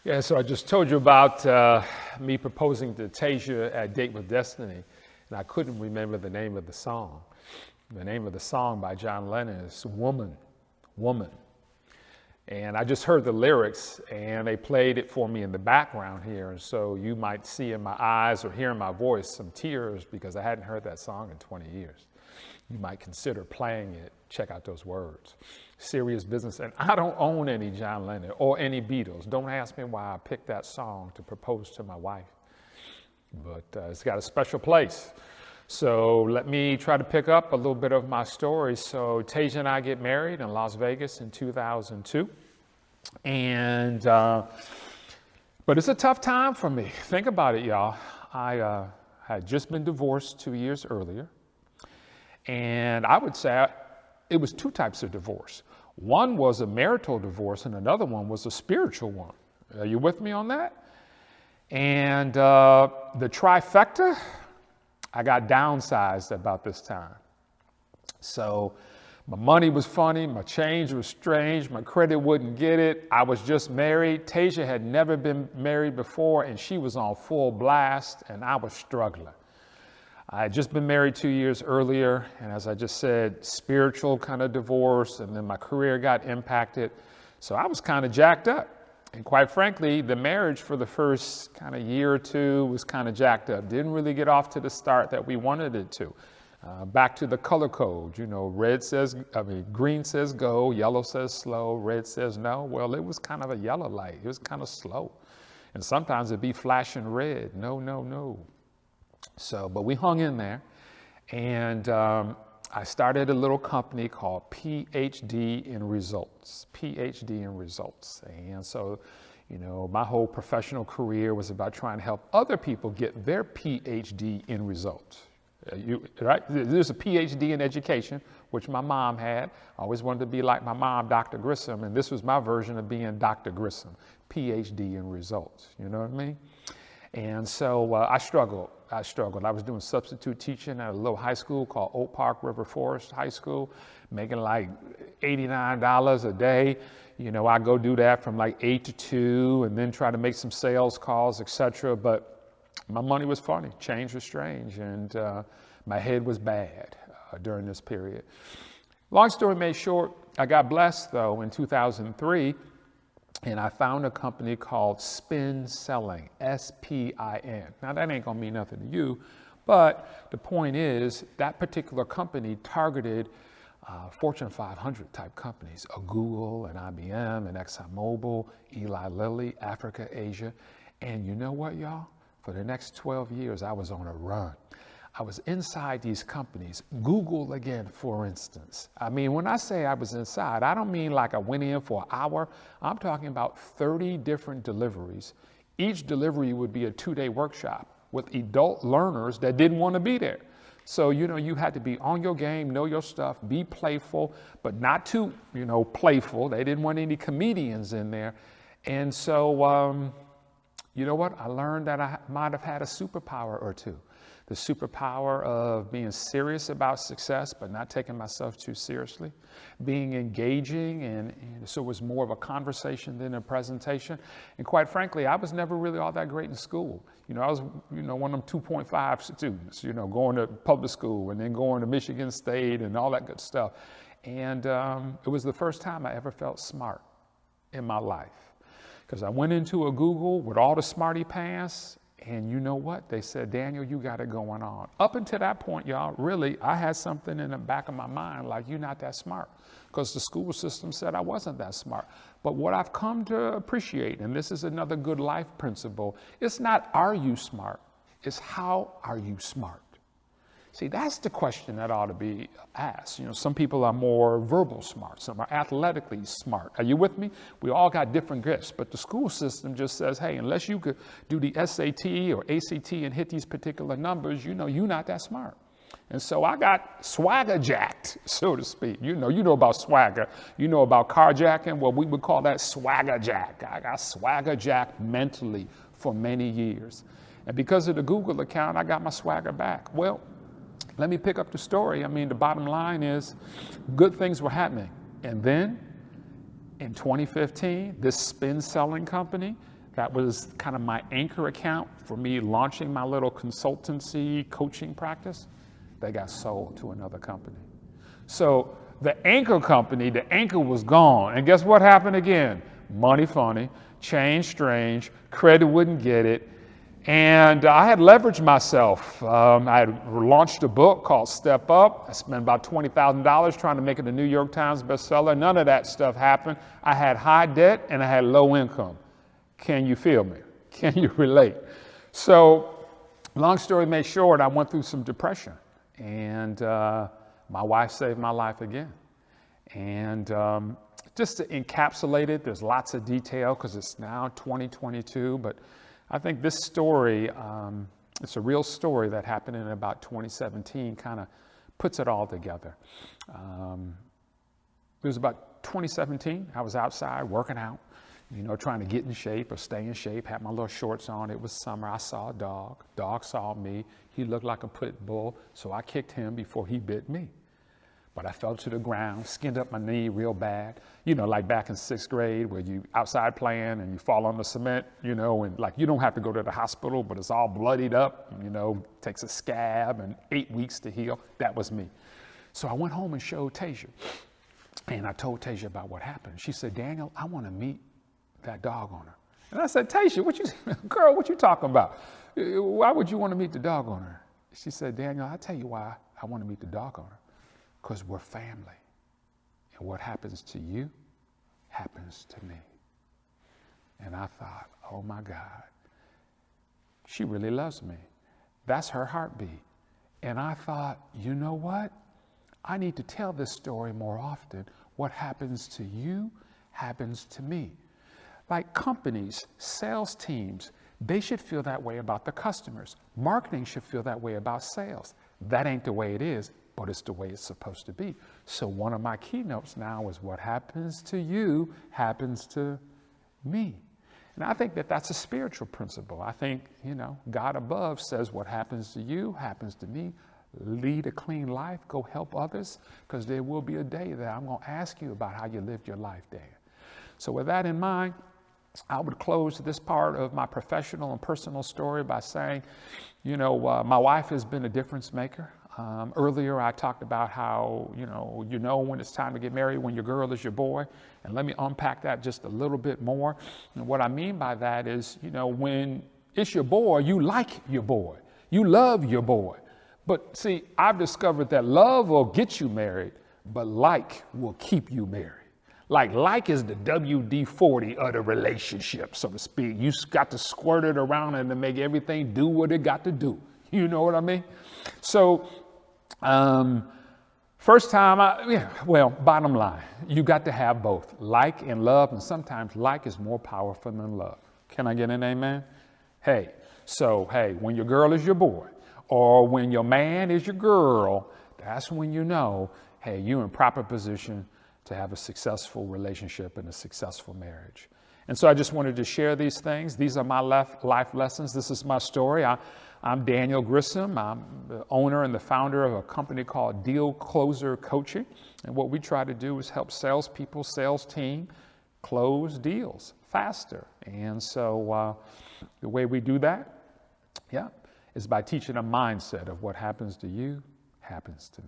Yeah, so I just told you about me proposing to Tasia at Date with Destiny, and I couldn't remember the name of the song. The name of the song by John Lennon is Woman, Woman. And I just heard the lyrics, and they played it for me in the background here, and so you might see in my eyes or hear in my voice some tears because I hadn't heard that song in 20 years. You might consider playing it. Check out those words. Serious business. And I don't own any John Lennon or any Beatles. Don't ask me why I picked that song to propose to my wife. But it's got a special place. So let me try to pick up a little bit of my story. So Tasia and I get married in Las Vegas in 2002. But it's a tough time for me. Think about it, y'all. I had just been divorced 2 years earlier. And I would say it was two types of divorce. One was a marital divorce and another one was a spiritual one. Are you with me on that? And the trifecta, I got downsized about this time. So my money was funny, my change was strange, my credit wouldn't get it. I was just married. Tasia had never been married before and she was on full blast and I was struggling. I had just been married 2 years earlier, and as I just said, spiritual kind of divorce, and then my career got impacted. So I was kind of jacked up. And quite frankly, the marriage for the first kind of year or two was kind of jacked up. Didn't really get off to the start that we wanted it to. Back to the color code, you know, green says go, yellow says slow, red says no. Well, it was kind of a yellow light. It was kind of slow. And sometimes it'd be flashing red, no, no, no. So, but we hung in there, and I started a little company called PhD in Results, PhD in Results. And so, you know, my whole professional career was about trying to help other people get their PhD in results. Right? There's a PhD in education, which my mom had. I always wanted to be like my mom, Dr. Grissom, and this was my version of being Dr. Grissom, PhD in Results. You know what I mean? And so I struggled. I was doing substitute teaching at a little high school called Oak Park River Forest High School, making like $89 a day. You know, I go do that from like 8 to 2 and then try to make some sales calls, etc. But my money was funny, change was strange, and my head was bad during this period. Long story made short, I got blessed though in 2003. And I found a company called Spin Selling, S-P-I-N. Now that ain't gonna mean nothing to you, but the point is that particular company targeted Fortune 500 type companies, a Google, an IBM, an ExxonMobil, Eli Lilly, Africa, Asia. And you know what, y'all? For the next 12 years, I was on a run. I was inside these companies. Google again, for instance. I mean, when I say I was inside, I don't mean like I went in for an hour. I'm talking about 30 different deliveries. Each delivery would be a 2-day workshop with adult learners that didn't want to be there. So, you know, you had to be on your game, know your stuff, be playful, but not too, you know, playful. They didn't want any comedians in there. And so, you know what? I learned that I might have had a superpower or two. The superpower of being serious about success, but not taking myself too seriously, being engaging, and so it was more of a conversation than a presentation. And quite frankly, I was never really all that great in school. You know, I was, you know, one of them 2.5 students, you know, going to public school and then going to Michigan State and all that good stuff. And it was the first time I ever felt smart in my life. Because I went into a Google with all the smarty pants. And you know what? They said, Daniel, you got it going on. Up until that point, y'all, really, I had something in the back of my mind like, you're not that smart. Because the school system said I wasn't that smart. But what I've come to appreciate, and this is another good life principle, it's not are you smart, it's how are you smart. See, that's the question that ought to be asked. You know, some people are more verbal smart, some are athletically smart. Are you with me? We all got different gifts, but the school system just says, hey, unless you could do the SAT or ACT and hit these particular numbers, you know, you're not that smart. And so I got swagger jacked, so to speak. You know about swagger. You know about carjacking. Well, we would call that swagger jack. I got swagger jacked mentally for many years. And because of the Google account, I got my swagger back. Well, let me pick up the story. I mean, the bottom line is good things were happening. And then in 2015, this spin selling company, That was kind of my anchor account for me launching my little consultancy coaching practice. They got sold to another company. So the anchor company, the anchor was gone. And guess what happened again? Money funny, change strange, credit wouldn't get it. And I had leveraged myself. I had launched a book called Step Up. I spent about $20,000 trying to make it a New York Times bestseller. None of that stuff happened. I had high debt and I had low income. Can you feel me? Can you relate? So long story made short, I went through some depression. And my wife saved my life again. And just to encapsulate it, there's lots of detail because it's now 2022, but I think this story, it's a real story that happened in about 2017, kind of puts it all together. It was about 2017, I was outside working out, trying to get in shape or stay in shape, had my little shorts on. It was summer, I saw a dog. Dog saw me. He looked like a pit bull, so I kicked him before he bit me. But I fell to the ground, skinned up my knee real bad. Like back in 6th grade where you outside playing and you fall on the cement, and like you don't have to go to the hospital, but it's all bloodied up, takes a scab and 8 weeks to heal. That was me. So I went home and showed Tasia. And I told Tasia about what happened. She said, Daniel, I want to meet that dog owner. And I said, Tasia, girl, what you talking about? Why would you want to meet the dog owner? She said, Daniel, I'll tell you why I want to meet the dog owner. Because we're family. And what happens to you happens to me. And I thought, oh my God, she really loves me. That's her heartbeat. And I thought, you know what? I need to tell this story more often. What happens to you happens to me. Like companies, sales teams, they should feel that way about the customers. Marketing should feel that way about sales. That ain't the way it is, but it's the way it's supposed to be. So one of my keynotes now is what happens to you happens to me. And I think that that's a spiritual principle. I think, God above says what happens to you happens to me. Lead a clean life, go help others, because there will be a day that I'm going to ask you about how you lived your life, Dan. So with that in mind, I would close this part of my professional and personal story by saying, my wife has been a difference maker. Earlier, I talked about how, when it's time to get married, when your girl is your boy. And let me unpack that just a little bit more. And what I mean by that is, when it's your boy, you like your boy. You love your boy. But see, I've discovered that love will get you married, but like will keep you married. Like is the WD-40 of the relationship, so to speak. You got to squirt it around and to make everything do what it got to do. You know what I mean? So, first time, bottom line, you got to have both like and love, and sometimes like is more powerful than love. Can I get an amen? Hey, when your girl is your boy, or when your man is your girl, that's when you're in proper position to have a successful relationship and a successful marriage. And so I just wanted to share these things. These are my life lessons. This is my story. I'm Daniel Grissom. I'm the owner and the founder of a company called Deal Closer Coaching. And what we try to do is help salespeople, sales team, close deals faster. And so the way we do that, is by teaching a mindset of what happens to you happens to me.